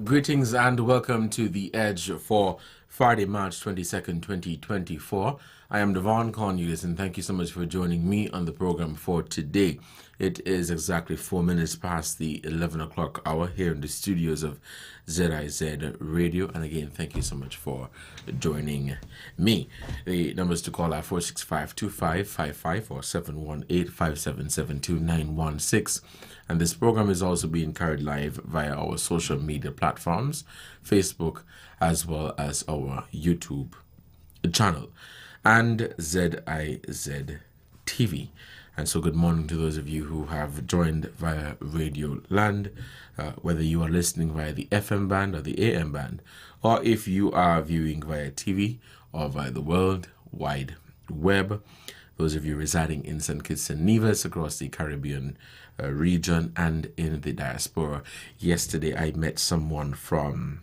Greetings and welcome to The Edge for Friday, March 22nd, 2024. I am Devonne, Cornelius, and thank you so much for joining me on the program for today. It is exactly 4 minutes past the 11 o'clock hour here in the studios of ZIZ Radio. And again, thank you so much for joining me. The numbers to call are 465-2555 or 718-577-2916. And this program is also being carried live via our social media platforms, Facebook, as well as our YouTube channel, and ZIZ TV. And so good morning to those of you who have joined via Radio Land, whether you are listening via the FM band or the AM band, or if you are viewing via TV or via the World Wide Web. Those of you residing in St. Kitts and Nevis across the Caribbean region and in the diaspora. Yesterday I met someone from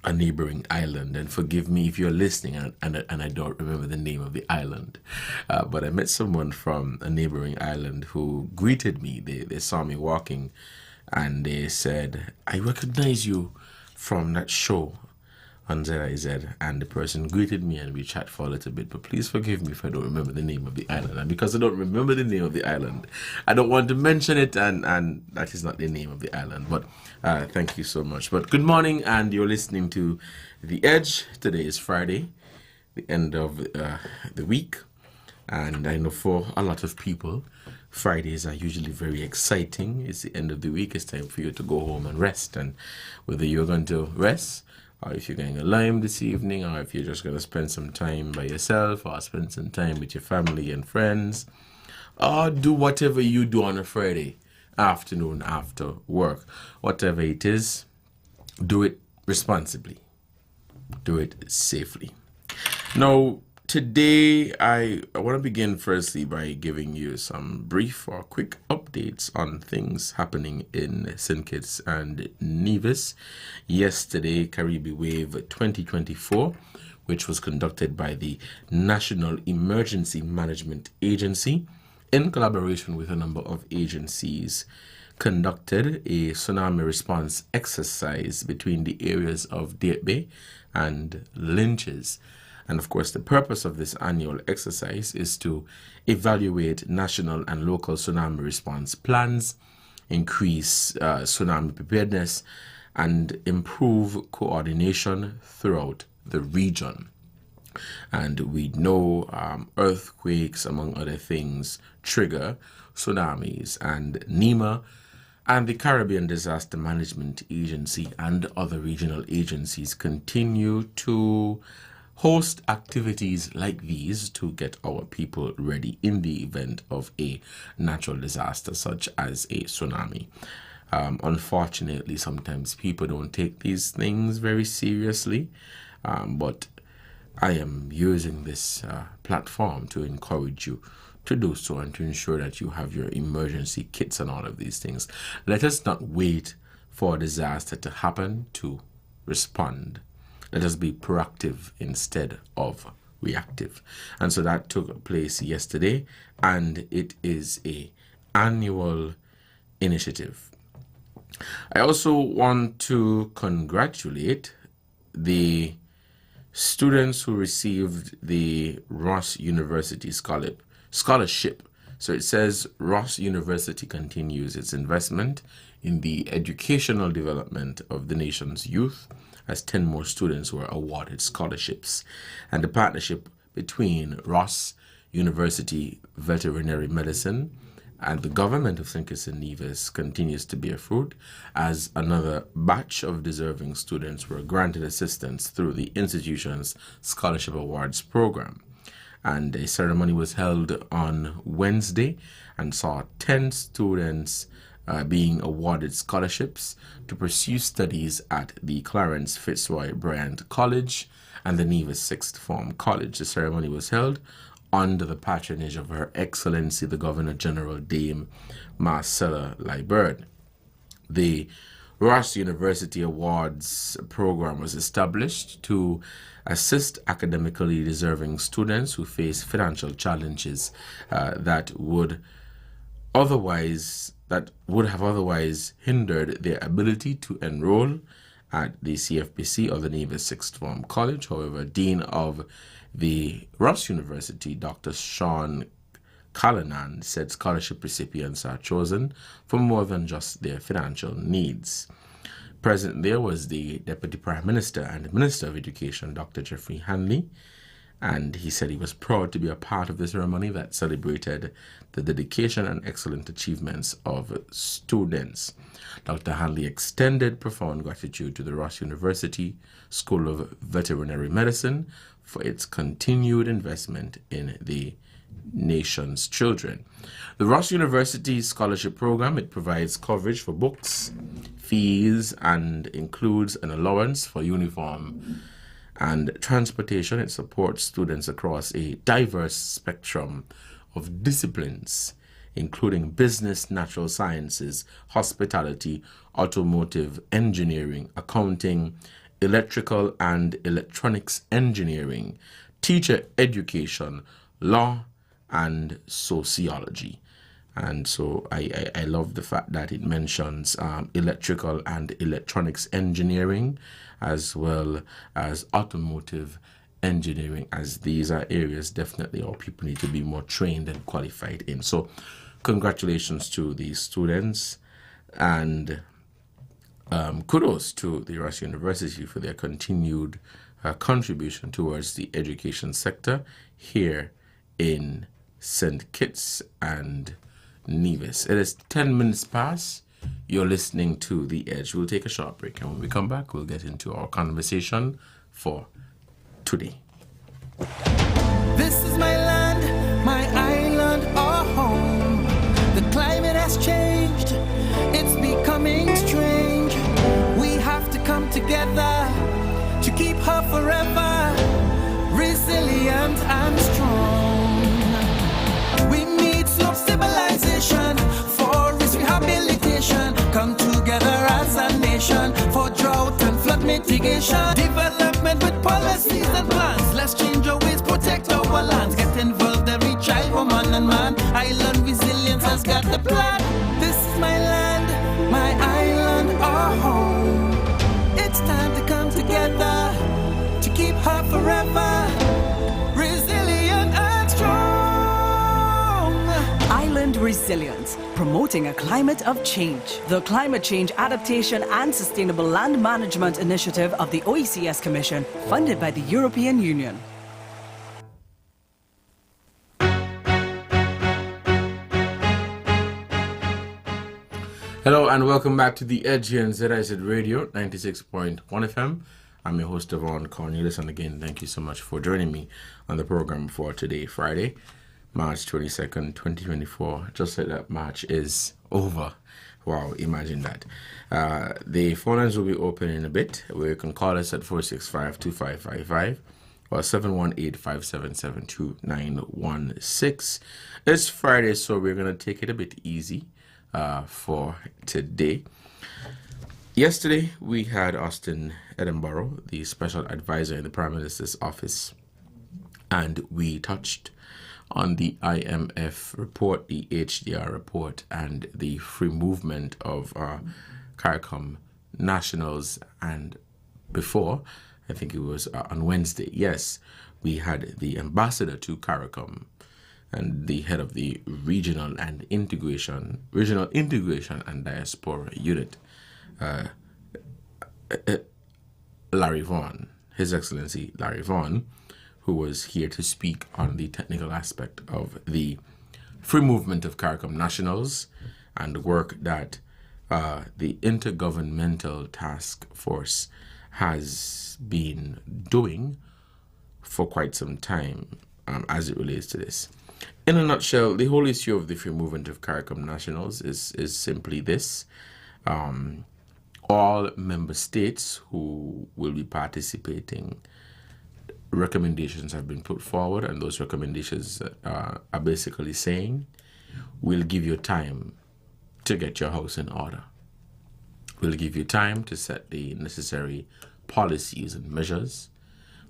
a neighboring island, and forgive me if you're listening and I don't remember the name of the island, but I met someone from a neighboring island who greeted me. They saw me walking and they said, "I recognize you from that show on ZIZ," and the person greeted me and we chat for a little bit. But please forgive me if I don't remember the name of the island, and because I don't remember the name of the island, I don't want to mention it, and that is not the name of the island. But thank you so much. But good morning, and you're listening to The Edge. Today is Friday, the end of the week, and I know for a lot of people Fridays are usually very exciting. It's the end of the week. It's time for you to go home and rest, and whether you're going to rest, or if you're going to lime this evening, or if you're just going to spend some time by yourself, or spend some time with your family and friends, or do whatever you do on a Friday afternoon after work. Whatever it is, do it responsibly. Do it safely. Now, today I want to begin firstly by giving you some brief or quick updates on things happening in St. Kitts and Nevis. Yesterday, Caribbean Wave 2024, which was conducted by the National Emergency Management Agency in collaboration with a number of agencies, conducted a tsunami response exercise between the areas of Deep Bay and Lynches. And of course, the purpose of this annual exercise is to evaluate national and local tsunami response plans, increase tsunami preparedness, and improve coordination throughout the region. And we know earthquakes, among other things, trigger tsunamis, and NEMA and the Caribbean Disaster Management Agency and other regional agencies continue to host activities like these to get our people ready in the event of a natural disaster such as a tsunami. Unfortunately, sometimes people don't take these things very seriously, but I am using this platform to encourage you to do so and to ensure that you have your emergency kits and all of these things. Let us not wait for a disaster to happen to respond. Let us be proactive instead of reactive. And so that took place yesterday, and it is an annual initiative. I also want to congratulate the students who received the Ross University scholarship. So it says Ross University continues its investment in the educational development of the nation's youth, as 10 more students were awarded scholarships. And the partnership between Ross University Veterinary Medicine and the government of St. Kitts and Nevis continues to bear fruit, as another batch of deserving students were granted assistance through the institution's Scholarship Awards program. And a ceremony was held on Wednesday and saw 10 students being awarded scholarships to pursue studies at the Clarence Fitzroy Bryant College and the Nevis Sixth Form College. The ceremony was held under the patronage of Her Excellency the Governor General Dame Marcella Liburd. The Ross University Awards program was established to assist academically deserving students who face financial challenges that would have otherwise hindered their ability to enroll at the CFPC or the Nevis Sixth Form College. However, Dean of the Ross University, Dr. Sean Callanan, said scholarship recipients are chosen for more than just their financial needs. Present there was the Deputy Prime Minister and Minister of Education, Dr. Jeffrey Hanley, and he said he was proud to be a part of the ceremony that celebrated the dedication and excellent achievements of students. Dr. Hanley extended profound gratitude to the Ross University School of Veterinary Medicine for its continued investment in the nation's children. The Ross University Scholarship Program, it provides coverage for books, fees, and includes an allowance for uniform and transportation. It supports students across a diverse spectrum of disciplines, including business, natural sciences, hospitality, automotive engineering, accounting, electrical and electronics engineering, teacher education, law, and sociology. And so I love the fact that it mentions electrical and electronics engineering as well as automotive engineering, as these are areas definitely our people need to be more trained and qualified in. So congratulations to the students, and kudos to the Ross University for their continued contribution towards the education sector here in St. Kitts and Nevis. It is 10 minutes past. You're listening to The Edge. We'll take a short break, and when we come back, we'll get into our conversation for today. This is my land, my island, our home. The climate has changed, it's becoming strange. We have to come together to keep her forever resilient and strong. We need slope stabilization, forest rehabilitation. Come together as a nation for drought and flood mitigation. Development with policies and plans. Let's change our ways, protect our lands. Get involved, every child, woman and man. Island resilience has got the plan. This is my land, my island, our home. It's time to come together to keep her forever resilient and strong. Island Resilience, promoting a climate of change. The Climate Change Adaptation and Sustainable Land Management Initiative of the OECS Commission, funded by the European Union. Hello and welcome back to The Edge here in ZIZ Radio 96.1 FM. I'm your host, Devonne Cornelius, and again, thank you so much for joining me on the program for today, Friday, March 22nd, 2024. Just like that, March is over. Wow, imagine that. The phone lines will be open in a bit, where you can call us at 465-2555 or 718-577-2916. It's Friday, so we're going to take it a bit easy for today. Yesterday, we had Austin Edinburgh, the special advisor in the Prime Minister's office, and we touched on the IMF report, the HDR report, and the free movement of CARICOM nationals. And before, I think it was on Wednesday, yes, we had the ambassador to CARICOM and the head of the regional integration and diaspora unit, Larry Vaughan, His Excellency Larry Vaughan, who was here to speak on the technical aspect of the free movement of CARICOM nationals and the work that the Intergovernmental Task Force has been doing for quite some time as it relates to this. In a nutshell, the whole issue of the free movement of CARICOM nationals is simply this. All member states who will be participating, recommendations have been put forward, and those recommendations are basically saying, we'll give you time to get your house in order. We'll give you time to set the necessary policies and measures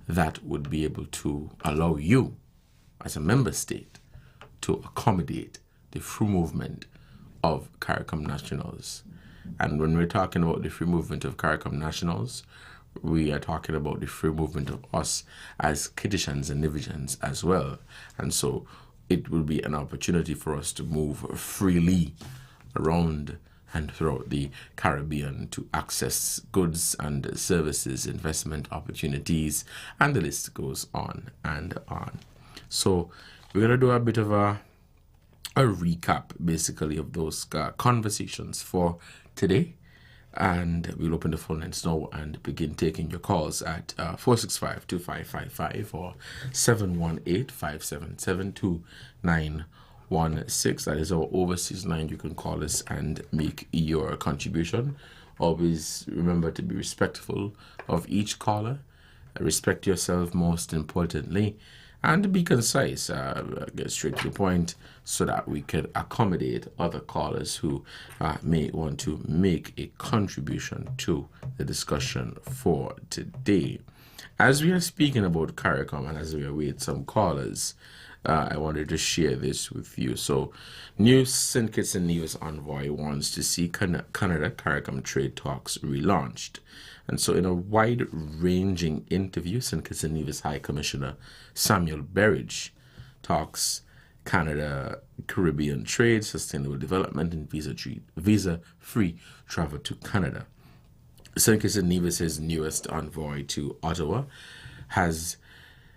that would be able to allow you, as a member state, to accommodate the free movement of CARICOM nationals. And when we're talking about the free movement of CARICOM nationals, we are talking about the free movement of us as Kittitians and Nivijans as well. And so it will be an opportunity for us to move freely around and throughout the Caribbean to access goods and services, investment opportunities, and the list goes on and on. So we're going to do a bit of a recap, basically, of those conversations for today. And we'll open the phone lines now and begin taking your calls at 465-2555 or 718-577-2916. That is our overseas line. You can call us and make your contribution. Always remember to be respectful of each caller. Respect yourself, most importantly, and be concise. Get straight to the point so that we can accommodate other callers who may want to make a contribution to the discussion for today. As we are speaking about CARICOM and as we await some callers, I wanted to share this with you. So, new St. Kitts and Nevis envoy wants to see Canada CARICOM trade talks relaunched. And so in a wide-ranging interview, St. Kitts and Nevis High Commissioner Samuel Berridge talks Canada-Caribbean trade, sustainable development, and visa-free travel to Canada. St. Kitts and Nevis' newest envoy to Ottawa has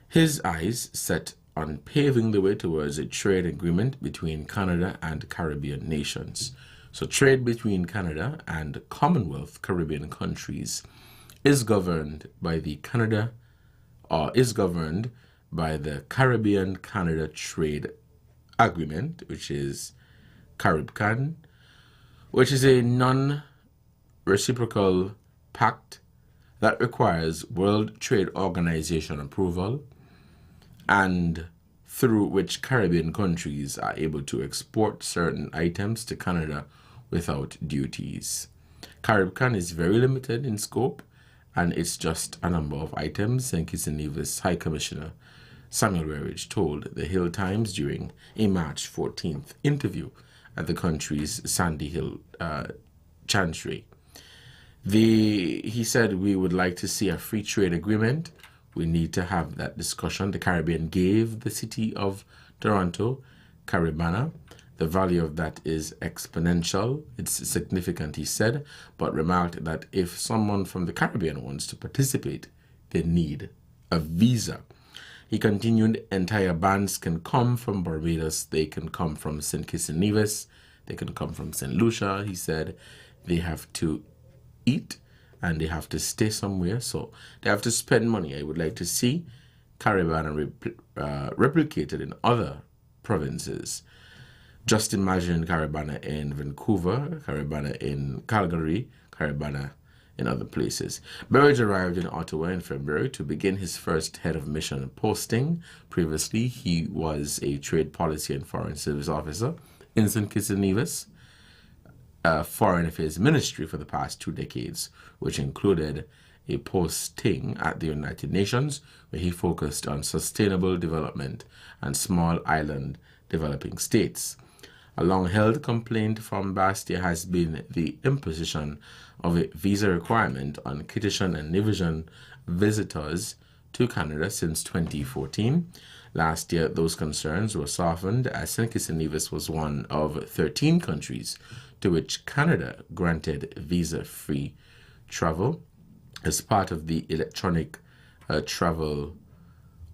his eyes set on paving the way towards a trade agreement between Canada and Caribbean nations. So trade between Canada and Commonwealth Caribbean countries is governed by the Caribbean-Canada Trade Agreement, which is CARIBCAN, which is a non-reciprocal pact that requires World Trade Organization approval and through which Caribbean countries are able to export certain items to Canada without duties. CARIBCAN is very limited in scope, and it's just a number of items, St. Kitts and Nevis High Commissioner Samuel Berridge told the Hill Times during a March 14th interview at the country's Sandy Hill Chancery. He said, we would like to see a free trade agreement. We need to have that discussion. The Caribbean gave the city of Toronto, Caribana. The value of that is exponential. It's significant, he said, but remarked that if someone from the Caribbean wants to participate, they need a visa. He continued, entire bands can come from Barbados. They can come from St. Kitts and Nevis. They can come from St. Lucia. He said they have to eat and they have to stay somewhere, so they have to spend money. I would like to see Caribana replicated in other provinces. Just imagine Caribana in Vancouver, Caribana in Calgary, Caribana in other places. Berridge arrived in Ottawa in February to begin his first head of mission posting. Previously, he was a trade policy and foreign service officer in St. Kitts and Nevis Foreign Affairs Ministry for the past 2 decades, which included a posting at the United Nations where he focused on sustainable development and small island developing states. A long-held complaint from Bastia has been the imposition of a visa requirement on Kittitian and Nivisian visitors to Canada since 2014. Last year, those concerns were softened as St. Kitts and Nevis was one of 13 countries to which Canada granted visa-free travel as part of the Electronic Travel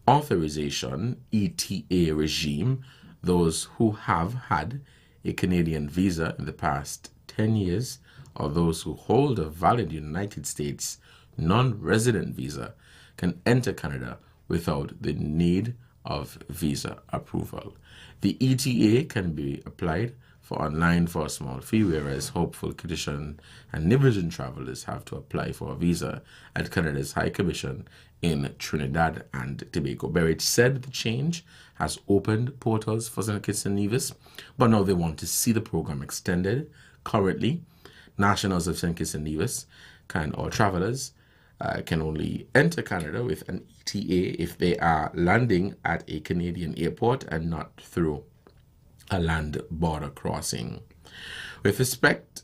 Authorization (ETA) regime. Those who have had a Canadian visa in the past 10 years or those who hold a valid United States non-resident visa can enter Canada without the need of visa approval. The ETA can be applied for online for a small fee, whereas hopeful Kittitian and Nivisian travelers have to apply for a visa at Canada's High Commission in Trinidad and Tobago. Berridge said the change has opened portals for St. Kitts and Nevis, but now they want to see the program extended. Currently, nationals of St. Kitts and Nevis or travelers can only enter Canada with an ETA if they are landing at a Canadian airport and not through a land border crossing. With respect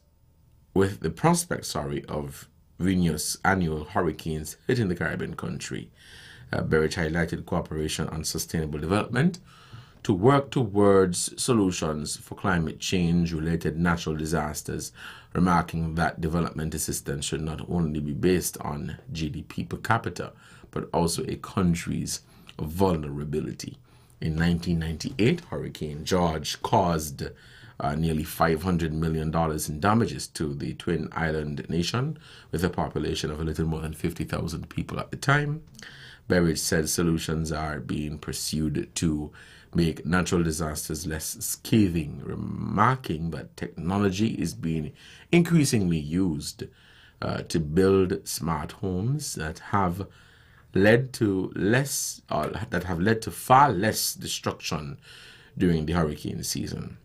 with the prospect, of Venus annual hurricanes hitting the Caribbean country, Berridge highlighted cooperation on sustainable development to work towards solutions for climate change-related natural disasters, remarking that development assistance should not only be based on GDP per capita, but also a country's vulnerability. In 1998, Hurricane George caused nearly $500 million in damages to the Twin Island nation, with a population of a little more than 50,000 people at the time. Berridge said solutions are being pursued to make natural disasters less scathing, remarking that technology is being increasingly used to build smart homes that have led to far less destruction during the hurricane season.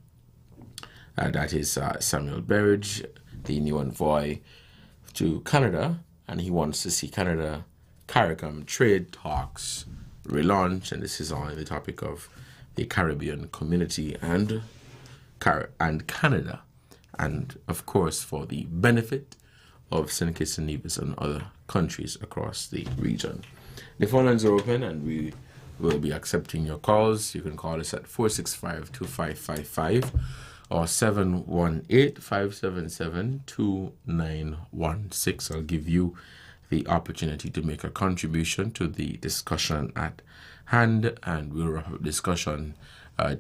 That is Samuel Berridge, the new envoy to Canada, and he wants to see Canada-CARICOM trade talks relaunch, and this is on the topic of the Caribbean community and Canada, and of course for the benefit of St. Kitts and Nevis and other countries across the region. The phone lines are open and we will be accepting your calls. You can call us at 465-2555 or 718-577-2916. I'll give you the opportunity to make a contribution to the discussion at hand, and we'll wrap up discussion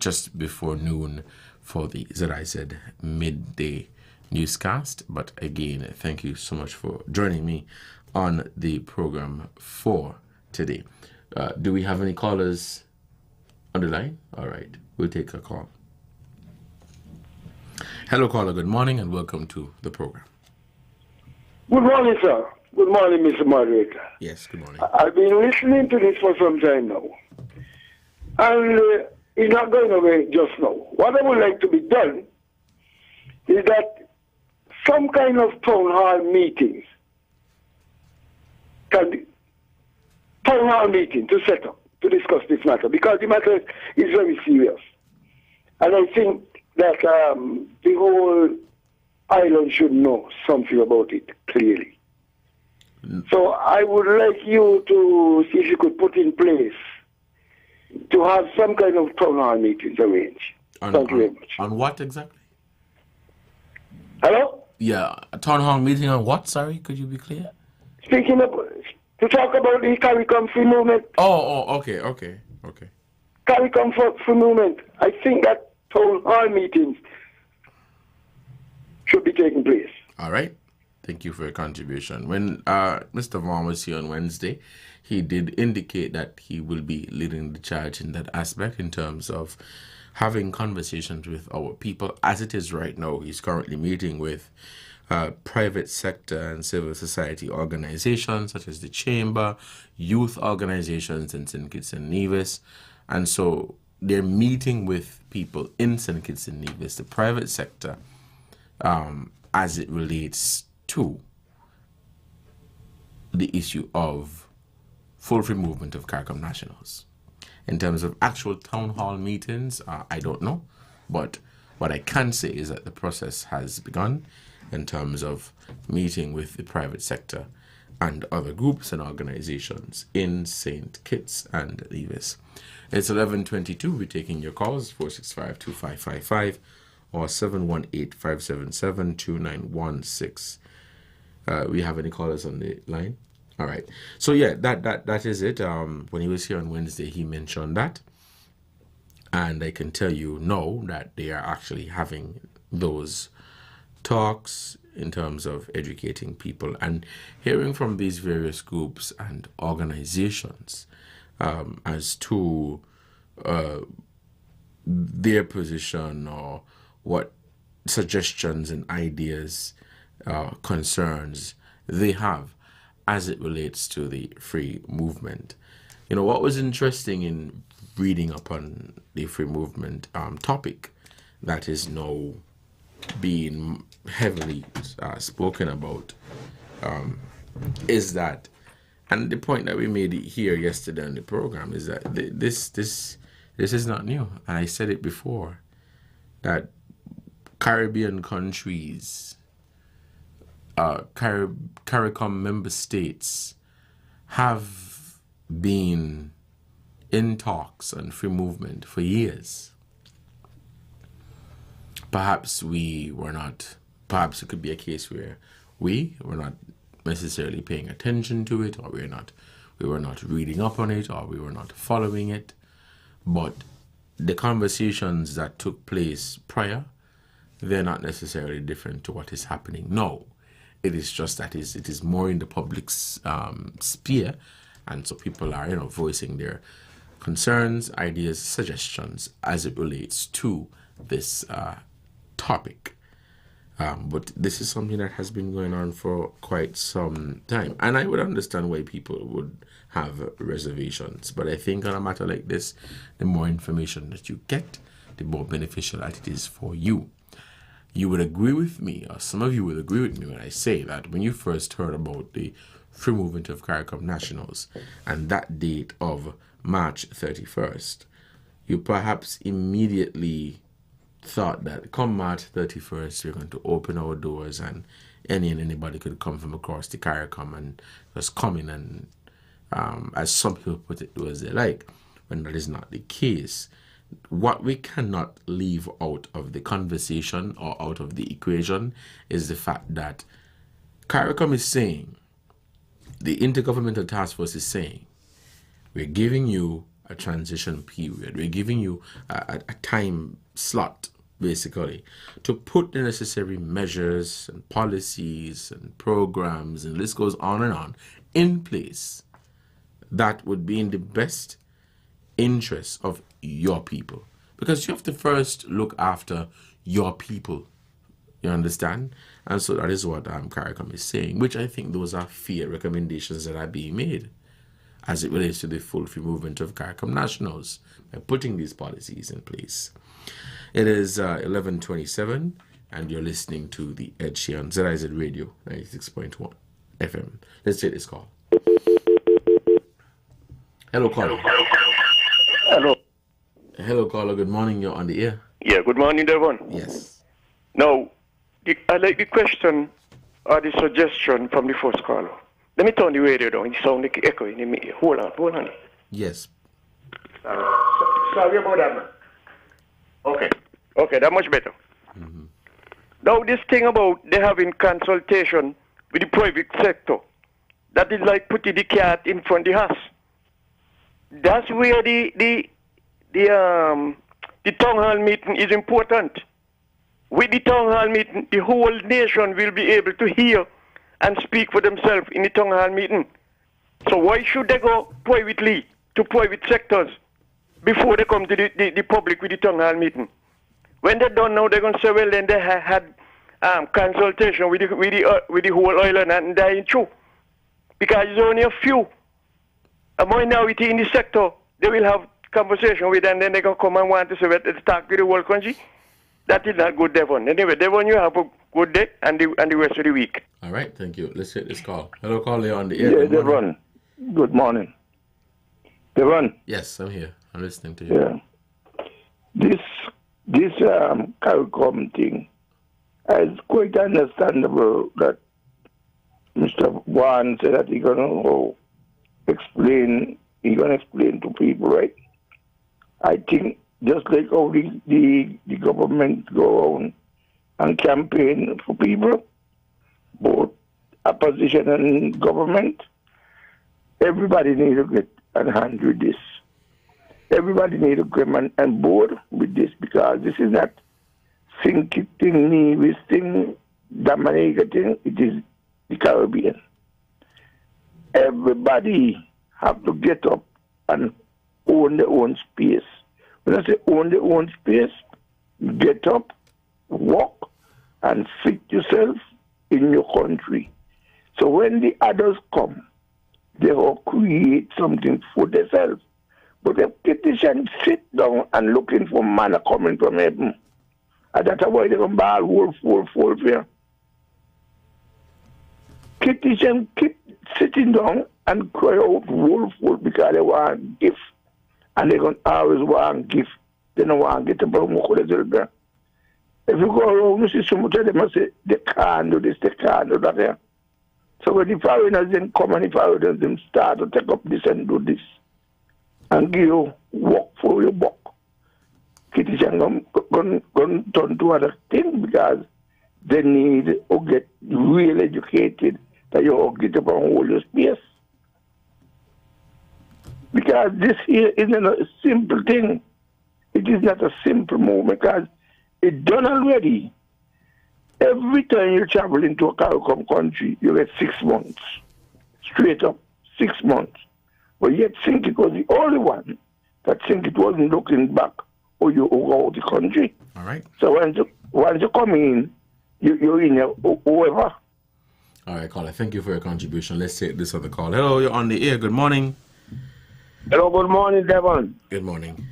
just before noon for the ZIZ midday newscast. But again, thank you so much for joining me on the program for today. Do we have any callers on the line? All right, we'll take a call. Hello, caller. Good morning and welcome to the program. Good morning, sir. Good morning, Mr. Moderator. Yes, good morning. I've been listening to this for some time now. And it's not going away just now. What I would like to be done is that some kind of town hall meetings to set up to discuss this matter, because the matter is very serious. And I think that the whole island should know something about it clearly. So I would like you to see if you could put in place to have some kind of town hall meetings arranged. Thank you very much. On what exactly? Hello? Yeah, a town hall meeting on what? Sorry, could you be clear? Speaking of, to talk about the CARICOM free movement. Okay. CARICOM free movement. I think that town hall meetings should be taking place. All right. Thank you for your contribution. When Mr. Devonne was here on Wednesday, he did indicate that he will be leading the charge in that aspect in terms of having conversations with our people. As it is right now, he's currently meeting with private sector and civil society organizations such as the Chamber, youth organizations in St. Kitts and Nevis. And so they're meeting with people in St. Kitts and Nevis, the private sector, as it relates to the issue of full free movement of CARICOM nationals. In terms of actual town hall meetings, I don't know, but what I can say is that the process has begun in terms of meeting with the private sector and other groups and organizations in St. Kitts and Nevis. It's 11:22. We're taking your calls, 465-2555 or 718-577-2916. We have any callers on the line? All right. So yeah, that is it. When he was here on Wednesday, he mentioned that, and I can tell you now that they are actually having those talks in terms of educating people and hearing from these various groups and organizations as to their position or what suggestions and ideas, concerns they have as it relates to the free movement. You know, what was interesting in reading upon the free movement topic that is now being heavily spoken about is that, and the point that we made here yesterday on the program is that this is not new, and I said it before, that Caribbean countries CARICOM member states have been in talks on free movement for years. Perhaps it could be a case where we were not necessarily paying attention to it, or we were not reading up on it, or we were not following it. But the conversations that took place prior, they're not necessarily different to what is happening now. It is just that it is more in the public's sphere, and so people are voicing their concerns, ideas, suggestions as it relates to this topic. But this is something that has been going on for quite some time, and I would understand why people would have reservations. But I think on a matter like this, the more information that you get, the more beneficial that it is for you. You would agree with me, or some of you would agree with me when I say that when you first heard about the free movement of CARICOM nationals and that date of March 31st, you perhaps immediately thought that come March 31st, we're going to open our doors and anybody could come from across the CARICOM and just come in and, as some people put it, do as they like, when that is not the case. What we cannot leave out of the conversation or out of the equation is the fact that CARICOM is saying, the Intergovernmental Task Force is saying, we're giving you a transition period. We're giving you a time slot, basically, to put the necessary measures and policies and programs, and this goes on, in place that would be in the best interest of your people. Because you have to first look after your people. You understand? And so that is what CARICOM is saying, which I think those are fair recommendations that are being made as it relates to the full free movement of CARICOM nationals by putting these policies in place. It is 11:27, and you're listening to the Edge here on ZIZ Radio 96.1 FM. Let's take this call. Hello, caller. Hello. Hello, caller. Good morning. You're on the air. Yeah, good morning, Devonne. Yes. Now, I like the question or the suggestion from the first caller. Let me turn the radio down. It sounds like echoing in me. Hold on. Yes. Sorry about that, man. Okay, that much better. Mm-hmm. Now, this thing about they having consultation with the private sector, that is like putting the cat in front of the house. That's where the town hall meeting is important. With the town hall meeting, the whole nation will be able to hear and speak for themselves in the town hall meeting. So why should they go privately to private sectors before they come to the public with the town hall meeting? When they don't know, they're going to say, well, then they had consultation with the whole island and they ain't true. Because there's only a few, a minority in the sector, they will have conversation with, and then they can come and want to say, well, let's talk to the whole country. That is not good, Devon. Anyway, Devon, you have a good day and the rest of the week. All right, thank you. Let's take this call. Hello, caller on the air. Yeah, Devon. Good morning. Devon. Yes, I'm here. I'm listening to you. Yeah. This CARICOM thing is quite understandable that Mr. Wan said that he's gonna explain to people, right? I think just like how the government go on and campaign for people, both opposition and government, everybody needs to get a hand with this. Everybody needs to come and board with this, because this is not thing Nevis thing, Dominica thing, it is the Caribbean. Everybody have to get up and own their own space. When I say own their own space, get up, walk, and fit yourself in your country. So when the others come, they will create something for themselves. But the politicians sit down and looking for manna coming from heaven. And that's why they can ball full fear. Politicians keep sitting down and cry out wolf because they want gift. And they can always want gift. They don't want to get a problem. If you go around, you see so much of them say, they can't do this, they can't do that. Yeah? So when the foreigners then come and the foreigners then start to take up this and do this and give you work for your buck, Kitty can turn to other things because they need to get real educated that you get up and hold your space. Because this here isn't a simple thing. It is not a simple move because it's done already. Every time you travel into a CARICOM country, you get 6 months. Straight up, 6 months. But yet Sinkit was the only one that Sinkit wasn't looking back or you go out the country. All right. So once you come in, you're in whoever. All right, caller. Thank you for your contribution. Let's take this other call. Hello, you're on the air. Good morning. Hello, good morning, Devonne. Good morning.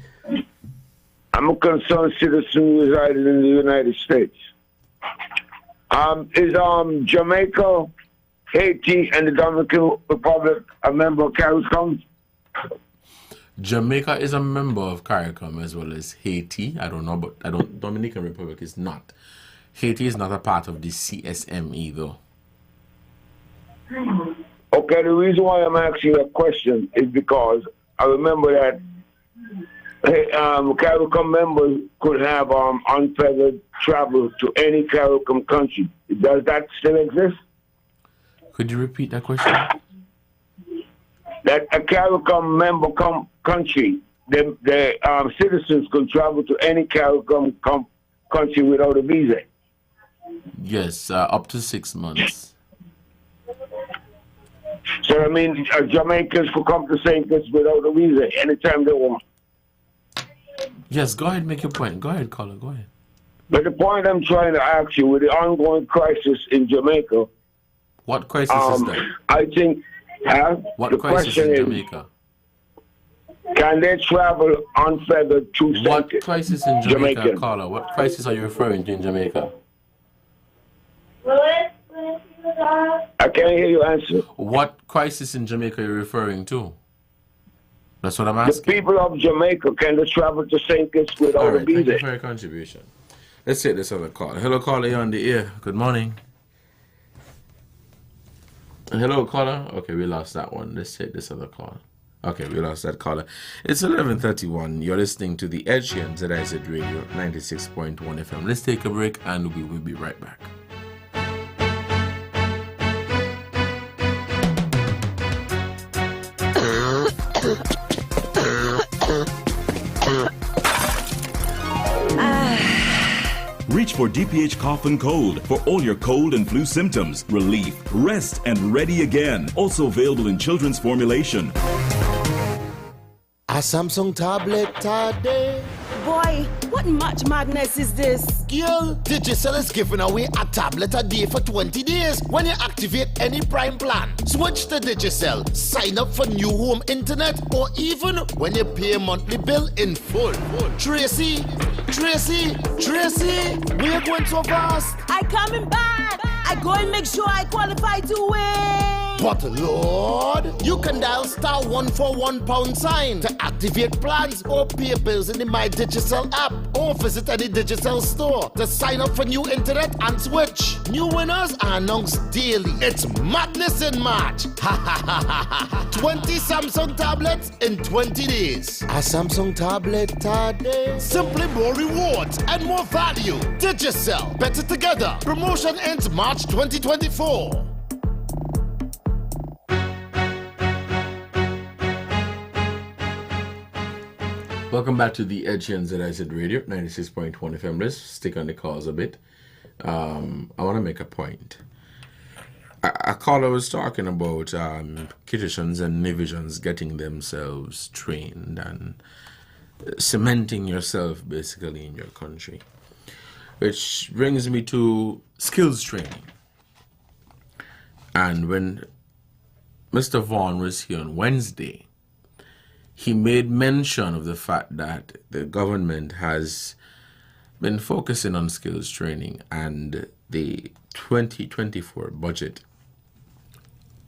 I'm a concerned citizen residing in the United States. Is Jamaica, Haiti, and the Dominican Republic a member of CARICOM? Jamaica is a member of CARICOM as well as Haiti. I don't know, but Dominican Republic is not. Haiti is not a part of the CSME though. Okay, the reason why I'm asking that question is because I remember that CARICOM members could have unfettered travel to any CARICOM country. Does that still exist? Could you repeat that question? That a CARICOM member country, the citizens could travel to any CARICOM country without a visa. Yes, up to 6 months. So, I mean, Jamaicans could come to St. Kitts without a visa anytime they want. Yes, go ahead, make your point. Go ahead, caller, go ahead. But the point I'm trying to ask you, with the ongoing crisis in Jamaica... What crisis is that? I think... what the crisis question in is, Jamaica? Can they travel unfettered to St. What Kitts? crisis in Jamaica, caller? What crisis are you referring to in Jamaica? I can't hear you answer. What crisis in Jamaica are you referring to? That's what I'm The asking. people of Jamaica, can they travel to St. Kitts without All a right, thank you visa? for your contribution. Let's take this other call. Hello, caller, you're on the air. Good morning. Hello, caller. Okay, we lost that one. Let's take this other call. Okay, we lost that caller. It's 11:31. You're listening to the Edge here on ZIZ Radio 96.1 FM. Let's take a break and we will be right back. Reach for DPH Cough and Cold for all your cold and flu symptoms, relief, rest, and ready again. Also available in children's formulation. A Samsung tablet today. Boy, what much madness is this? Girl, Digicel is giving away a tablet a day for 20 days when you activate any Prime plan. Switch to Digicel, sign up for new home internet, or even when you pay a monthly bill in full. Tracy, we're going so fast. I coming back. I go and make sure I qualify to win. But Lord, you can dial *141# to activate plans or pay bills in the My Digicel app, or visit any Digicel store to sign up for new internet and switch. New winners are announced daily. It's madness in March. 20 Samsung tablets in 20 days. A Samsung tablet today. Simply more rewards and more value. Digicel, better together. Promotion ends March 2024. Welcome back to the Edge here on ZIZ Radio 96.1 FM. Let's stick on the calls a bit. I want to make a point. A caller was talking about Kittitians and Nivisions getting themselves trained and cementing yourself basically in your country, which brings me to skills training. And when Mr. Vaughn was here on Wednesday, he made mention of the fact that the government has been focusing on skills training, and the 2024 budget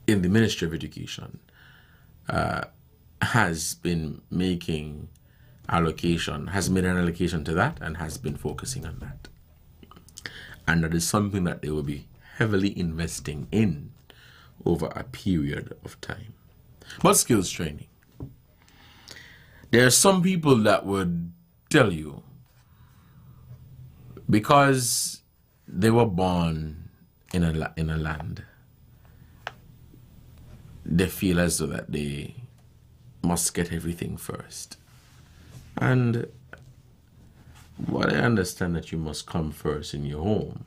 in the Ministry of Education has made an allocation to that and has been focusing on that. And that is something that they will be heavily investing in over a period of time. But skills training. There are some people that would tell you, because they were born in a land, they feel as though that they must get everything first. And while I understand that you must come first in your home,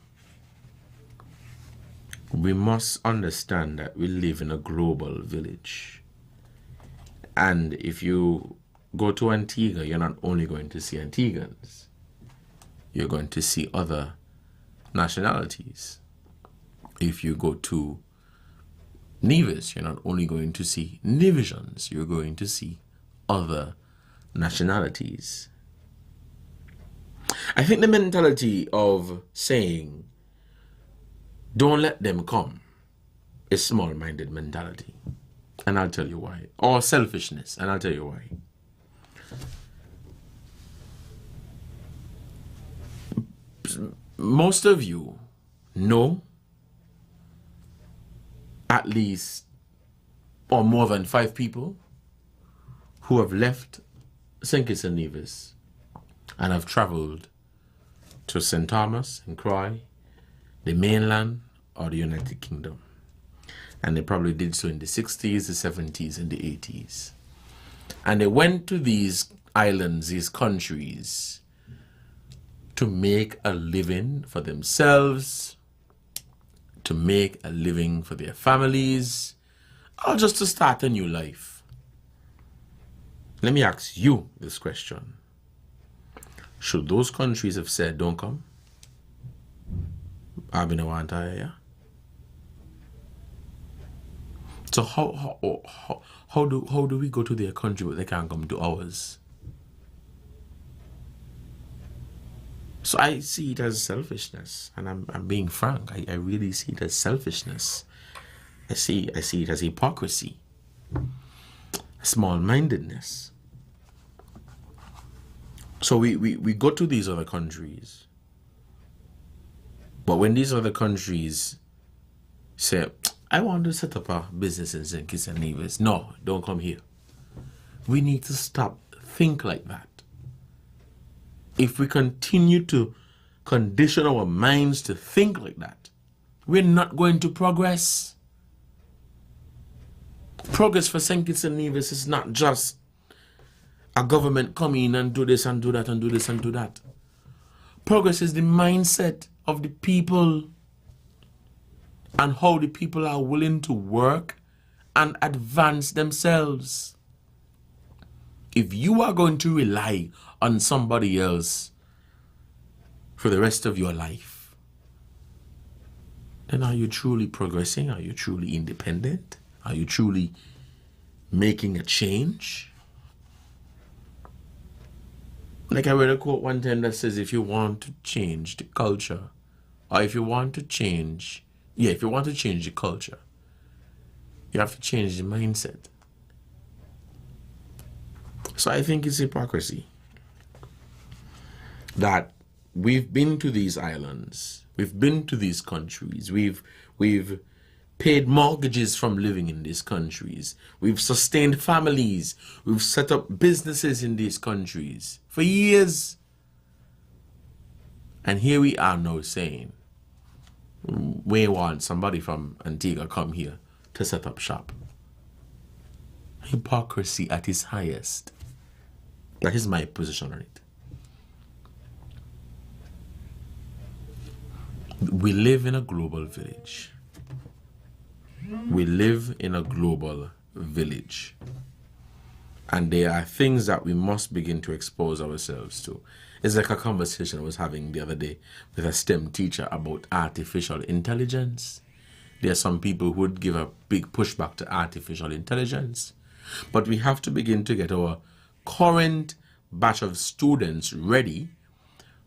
we must understand that we live in a global village. And if you go to Antigua, you're not only going to see Antiguans, you're going to see other nationalities. If you go to Nevis, you're not only going to see Nevisians, you're going to see other nationalities. I think the mentality of saying, don't let them come, is small-minded mentality. And I'll tell you why. Or selfishness, and I'll tell you why. Most of you know at least or more than 5 people who have left St. Kitts and Nevis and have traveled to St. Thomas and Croix, the mainland, or the United Kingdom. And they probably did so in the 60s, the 70s, and the 80s. And they went to these islands, these countries, to make a living for themselves, to make a living for their families, or just to start a new life. Let me ask you this question. Should those countries have said, don't come? I've been a one time, yeah? So how do we go to their country but they can't come to ours? So I see it as selfishness, and I'm being frank. I really see it as selfishness. I see it as hypocrisy, small-mindedness. So we go to these other countries, but when these other countries say, I want to set up a business in St. Kitts and Nevis, no, don't come here. We need to stop think like that. If we continue to condition our minds to think like that, we're not going to progress. Progress for St. Kitts and Nevis is not just a government come in and do this and do that and do this and do that. Progress is the mindset of the people and how the people are willing to work and advance themselves. If you are going to rely on somebody else for the rest of your life, then are you truly progressing? Are you truly independent? Are you truly making a change? Like I read a quote one time that says, if you want to change the culture, or if you want to change the culture, you have to change the mindset. So I think it's hypocrisy that we've been to these islands, we've been to these countries, we've paid mortgages from living in these countries, we've sustained families, we've set up businesses in these countries for years. And here we are now saying, we want somebody from Antigua come here to set up shop. Hypocrisy at its highest. That is my position on it. We live in a global village. We live in a global village. And there are things that we must begin to expose ourselves to. It's like a conversation I was having the other day with a STEM teacher about artificial intelligence. There are some people who would give a big pushback to artificial intelligence. But we have to begin to get our current batch of students ready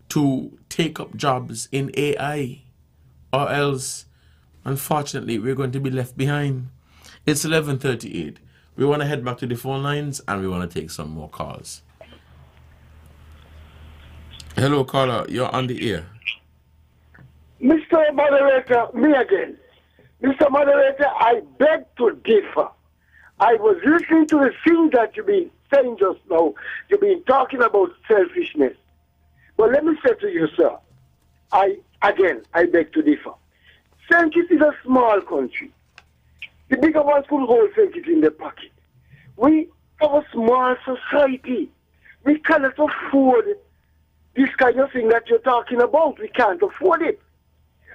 to take up jobs in AI, or else, unfortunately, we're going to be left behind. It's 11:38. We want to head back to the phone lines and we want to take some more calls. Hello, caller. You're on the air. Mr. Moderator, me again. Mr. Moderator, I beg to differ. I was listening to the thing that you've been saying just now. You've been talking about selfishness. But let me say to you, sir, I beg to differ. St. Kitts is a small country. The bigger ones could hold St. Kitts in their pocket. We have a small society. We cannot afford this kind of thing that you're talking about. We can't afford it.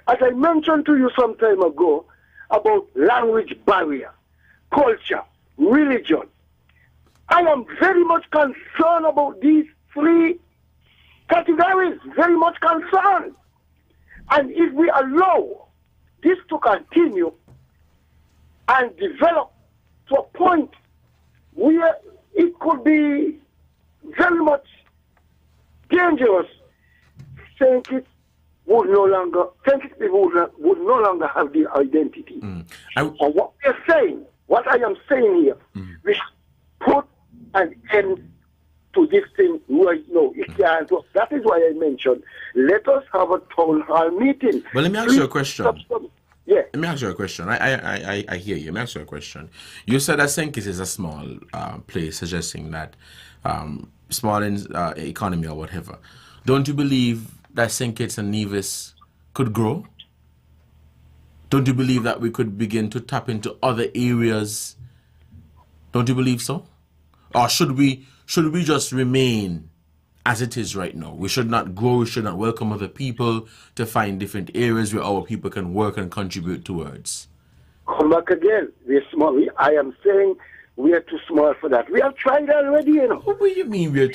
As I mentioned to you some time ago about language barrier, culture, religion, I am very much concerned about these three categories, very much concerned. And if we allow this to continue and develop to a point where it could be very much dangerous, St. Kitts would no longer have the identity. And what I am saying here, we should put an end to this thing right now. That is why I mentioned, let us have a town hall meeting. But let me ask you a question. Yeah. Let me ask you a question. I hear you. Let me ask you a question. You said that St. Kitts is a small place, suggesting that small economy or whatever. Don't you believe that St. Kitts and Nevis could grow? Don't you believe that we could begin to tap into other areas? Don't you believe so? Or should we just remain as it is right now? We should not grow, we should not welcome other people to find different areas where our people can work and contribute towards. Come back again. We're small. I am saying we are too small for that. We have tried already, you know. What do you mean we are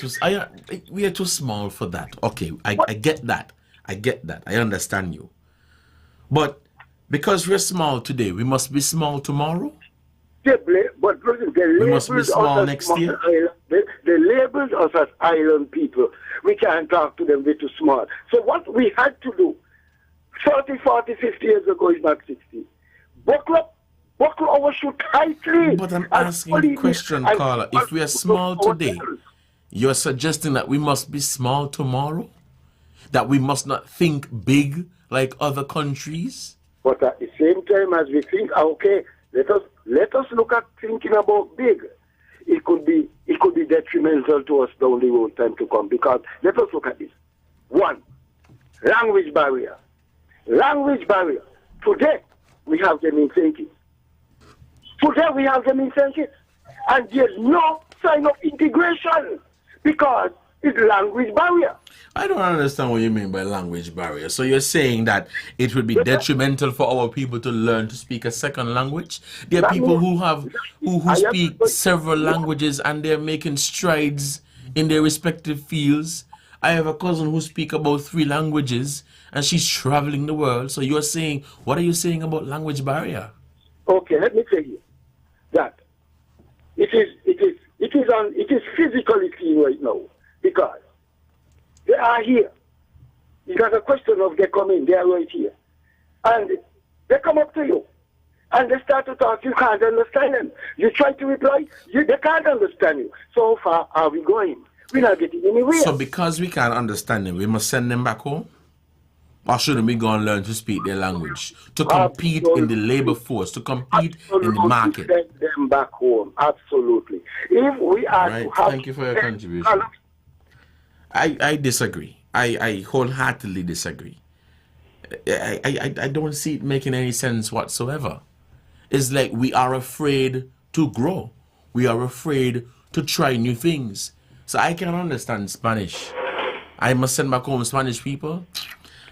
too small for that? Okay, I get that. I get that. I understand you. But because we're small today, we must be small tomorrow? We must be small next year. They labeled us as island people. We can't talk to them, we're too small. So what we had to do 30, 40, 50 years ago is not 60. Buckle our shoe tightly. But I'm asking the question, caller. If we are small today, you're suggesting that we must be small tomorrow? That we must not think big like other countries? But at the same time as we think, okay, let us look at thinking about big. It could be detrimental to us down the road time to come, because let us look at this. One, language barrier. Language barrier. Today we have them in St. Kitts. And there's no sign of integration because it's language barrier. I don't understand what you mean by language barrier. So you're saying that it would be detrimental for our people to learn to speak a second language? There are people who speak several languages and they're making strides in their respective fields. I have a cousin who speaks about 3 languages and she's traveling the world. So you're saying, what are you saying about language barrier? Okay, let me tell you that it is physically seen right now because they are here. It's not a question of they come in, they are right here. And they come up to you and they start to talk, you can't understand them. You try to reply, they can't understand you. So far are we going? We're not getting anywhere. So because we can't understand them, we must send them back home? Or shouldn't we go and learn to speak their language? To compete in the labor force, to compete in the market. Send them back home, absolutely. If we are right. to have... Thank you for your contribution. I disagree. I wholeheartedly disagree. I don't see it making any sense whatsoever. It's like we are afraid to grow. We are afraid to try new things. So I can understand Spanish. I must send back home Spanish people.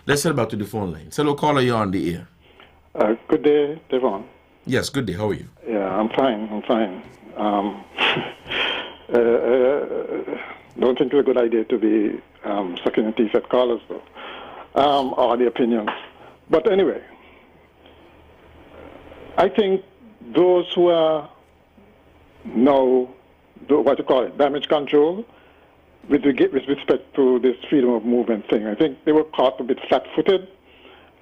Let's head back to the phone line. Hello, caller, you're on the air. Good day, Devonne. Yes, good day. How are you? Yeah, I'm fine. Don't think it's a good idea to be sucking your teeth at callers, though, or the opinions. But anyway, I think those who are now, damage control, with respect to this freedom of movement thing, I think they were caught a bit flat-footed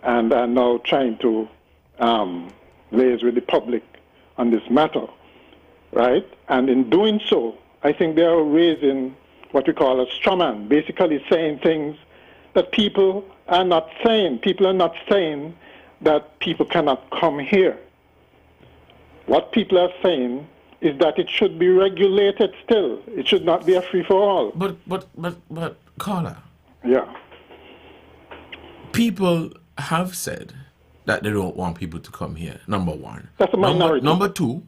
and are now trying to liaise with the public on this matter, right? And in doing so, I think they are raising what we call a straw man, basically saying things that people are not saying. People are not saying that people cannot come here. What people are saying is that it should be regulated still. It should not be a free-for-all. But, caller. Yeah. People have said that they don't want people to come here, number one. That's a minority. Number two,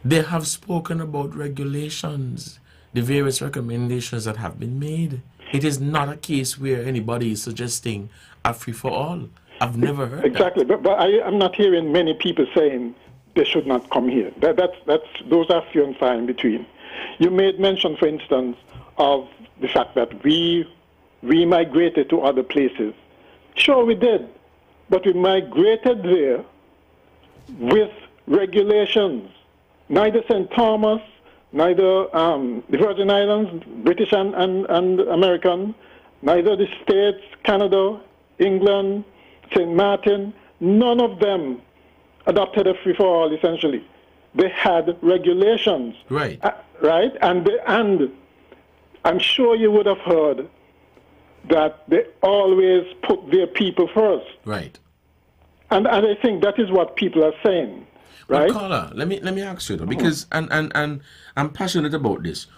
they have spoken about regulations, the various recommendations that have been made. It is not a case where anybody is suggesting a free-for-all. I've never heard exactly, that. but I'm not hearing many people saying they should not come here. Those are few and far in between. You made mention, for instance, of the fact that we migrated to other places. Sure, we did, but we migrated there with regulations. Neither St. Thomas, neither the Virgin Islands, British and American, neither the States, Canada, England, St. Martin, none of them adopted a free-for-all, essentially. They had regulations. Right. Right? And I'm sure you would have heard that they always put their people first. Right. And I think that is what people are saying. Right? But caller, let me ask you though, because and I'm passionate about this.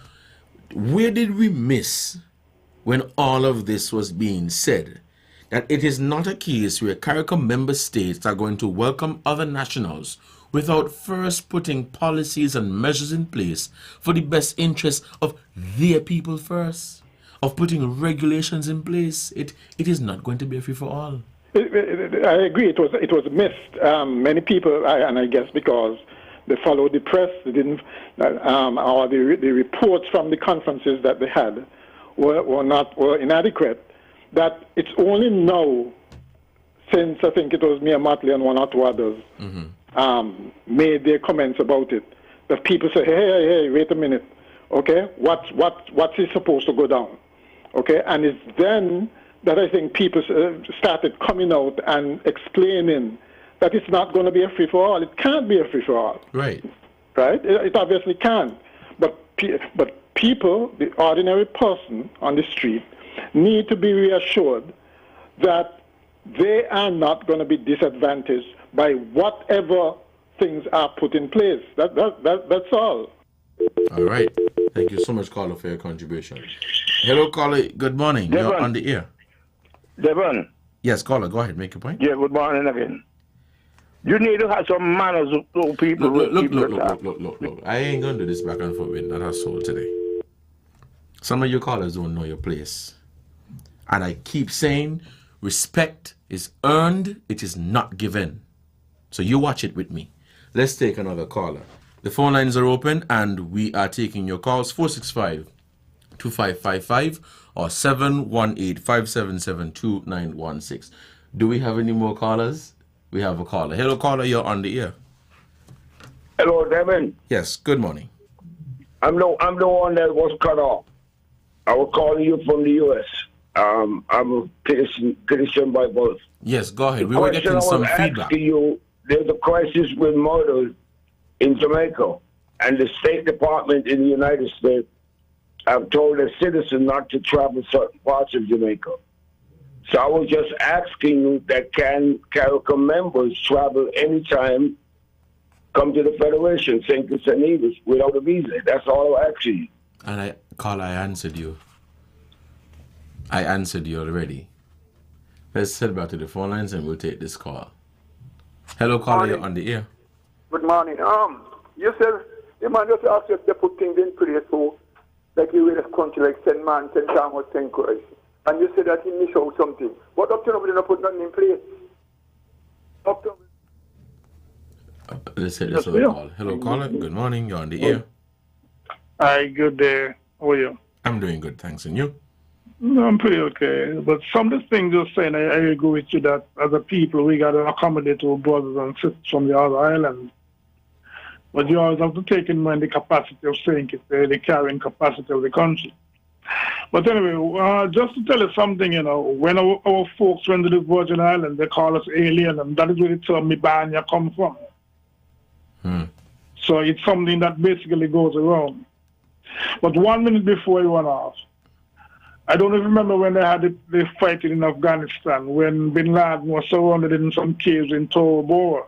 Where did we miss when all of this was being said? That it is not a case where CARICOM member states are going to welcome other nationals without first putting policies and measures in place for the best interest of their people first, of putting regulations in place. It is not going to be a free-for-all. I agree. It was missed. Many people, and I guess because they followed the press, they didn't, or the reports from the conferences that they had were inadequate. That it's only now, since I think it was Mia Motley and one or two others made their comments about it, that people say, hey, wait a minute, okay, what's it supposed to go down, okay, and it's then that I think people started coming out and explaining that it's not going to be a free-for-all. It can't be a free-for-all. Right. Right? It obviously can't. But people, the ordinary person on the street, need to be reassured that they are not going to be disadvantaged by whatever things are put in place. That's all. All right. Thank you so much, caller, for your contribution. Hello, caller. Good morning. Devonne. You're on the air. Devonne. Yes, caller. Go ahead. Make your point. Yeah, good morning again. You need to have some manners to people. Look. I ain't going to do this back and forth with not a soul today. Some of your callers don't know your place. And I keep saying respect is earned, it is not given. So you watch it with me. Let's take another caller. The phone lines are open and we are taking your calls 465-2555 or 718-577-2916. Do we have any more callers? We have a caller. Hello, caller, you're on the air. Hello, Devon. Yes, good morning. I'm the one that was cut off. I was calling you from the U.S. I'm a Christian by birth. Yes, go ahead. We were getting some feedback. You, there's a crisis with murders in Jamaica, and the State Department in the United States have told the citizens not to travel certain parts of Jamaica. So I was just asking you that can CARICOM members travel anytime, come to the Federation, St. Kitts and Nevis, without a visa? That's all I'm asking you. And I answered you. I answered you already. Let's head back to the phone lines and we'll take this call. Hello, caller, you're on the air. Good morning. You said the man just asked if they put things in place so like you in a country like St. Man, St. Thomas, St. Christ. And you said that he missed out something. But up to now, they don't put nothing in place. Up to Let's hit this other call. Hello, caller. Good morning. You're on the air. Hi, good day. How are you? I'm doing good, thanks. And you? No, I'm pretty okay. But some of the things you're saying, I agree with you that as a people, we got to accommodate our brothers and sisters from the other islands. But you always have to take in mind the capacity of St. Kitts, the carrying capacity of the country. But anyway, just to tell you something, when our folks went to the Virgin Islands, they call us alien, and that is where the term Mibanya come from. So it's something that basically goes around. But 1 minute before you run off, I don't even remember when they had the fighting in Afghanistan, when Bin Laden was surrounded in some caves in Tora Bora.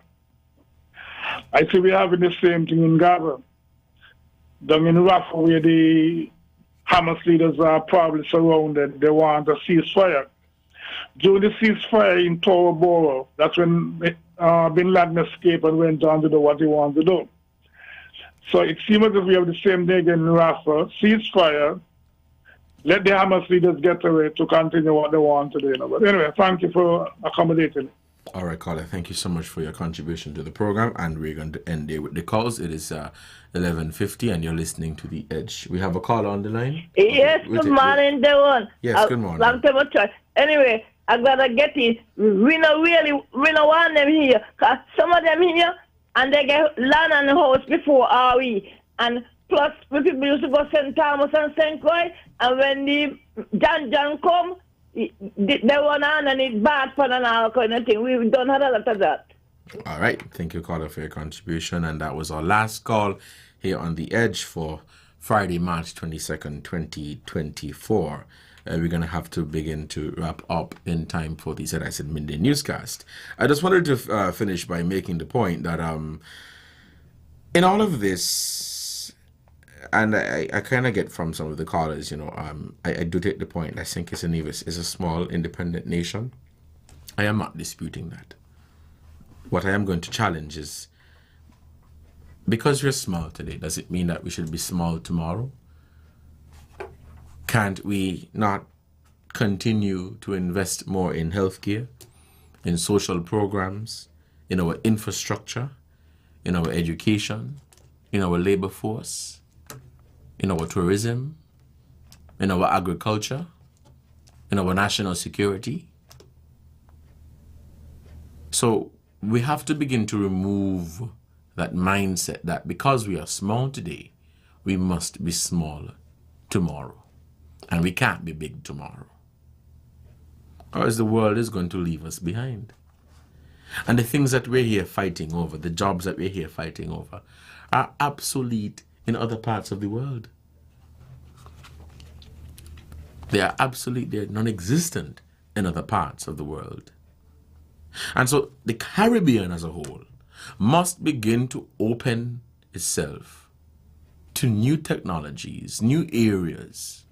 I see we're having the same thing in Gaza. Down in Rafah, where the Hamas leaders are probably surrounded, they want a ceasefire. During the ceasefire in Tora Bora, that's when Bin Laden escaped and went on to do what he wanted to do. So it seems as if we have the same thing in Rafah, ceasefire, let the Hamas leaders get away to continue what they want to do. But anyway, thank you for accommodating me. All right, caller, thank you so much for your contribution to the program, and we're going to end there with the calls. It is 11:50, and you're listening to The Edge. We have a caller on the line. Yes, good morning, Devonne. Yes, good morning. Long time ago. Anyway, I gotta get it. We don't want them here, cause some of them here, and they get land and house before we. And plus, we people used to go St. Thomas and St. Croix, and when the John come, they want on and it bad fun and all kind of thing. We've done a lot of that. All right. Thank you, caller, for your contribution. And that was our last call here on The Edge for Friday, March 22nd, 2024. We're going to have to begin to wrap up in time for the ZIZ Midday Newscast. I just wanted to finish by making the point that in all of this, and I kind of get from some of the callers, I do take the point. I think St. Nevis is a small, independent nation. I am not disputing that. What I am going to challenge is, because we're small today, does it mean that we should be small tomorrow? Can't we not continue to invest more in healthcare, in social programs, in our infrastructure, in our education, in our labor force, in our tourism, in our agriculture, in our national security? So we have to begin to remove that mindset that because we are small today, we must be small tomorrow. And we can't be big tomorrow, or else the world is going to leave us behind. And the things that we're here fighting over, the jobs that we're here fighting over, are obsolete in other parts of the world. They are obsolete, they're non-existent in other parts of the world. And so the Caribbean as a whole must begin to open itself to new technologies, new areas,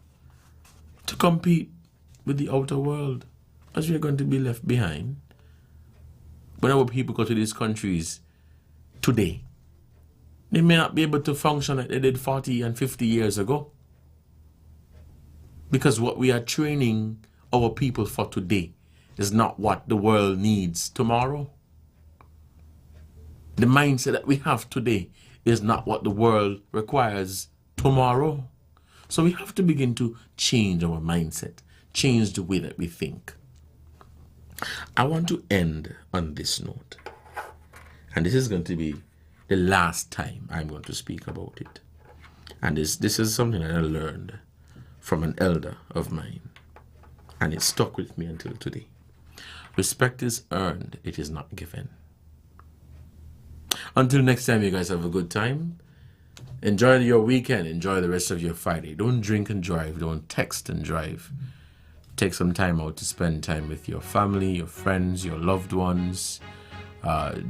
to compete with the outer world, as we are going to be left behind. When our people go to these countries today, they may not be able to function like they did 40 and 50 years ago. Because what we are training our people for today is not what the world needs tomorrow. The mindset that we have today is not what the world requires tomorrow. So we have to begin to change our mindset, change the way that we think. I want to end on this note. And this is going to be the last time I'm going to speak about it. And this is something that I learned from an elder of mine. And it stuck with me until today. Respect is earned, it is not given. Until next time, you guys have a good time. Enjoy your weekend. Enjoy the rest of your Friday. Don't drink and drive. Don't text and drive. Take some time out to spend time with your family, your friends, your loved ones.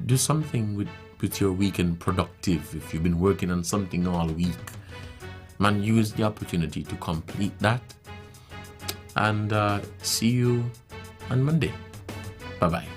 Do something with your weekend productive. If you've been working on something all week, man, use the opportunity to complete that. And see you on Monday. Bye-bye.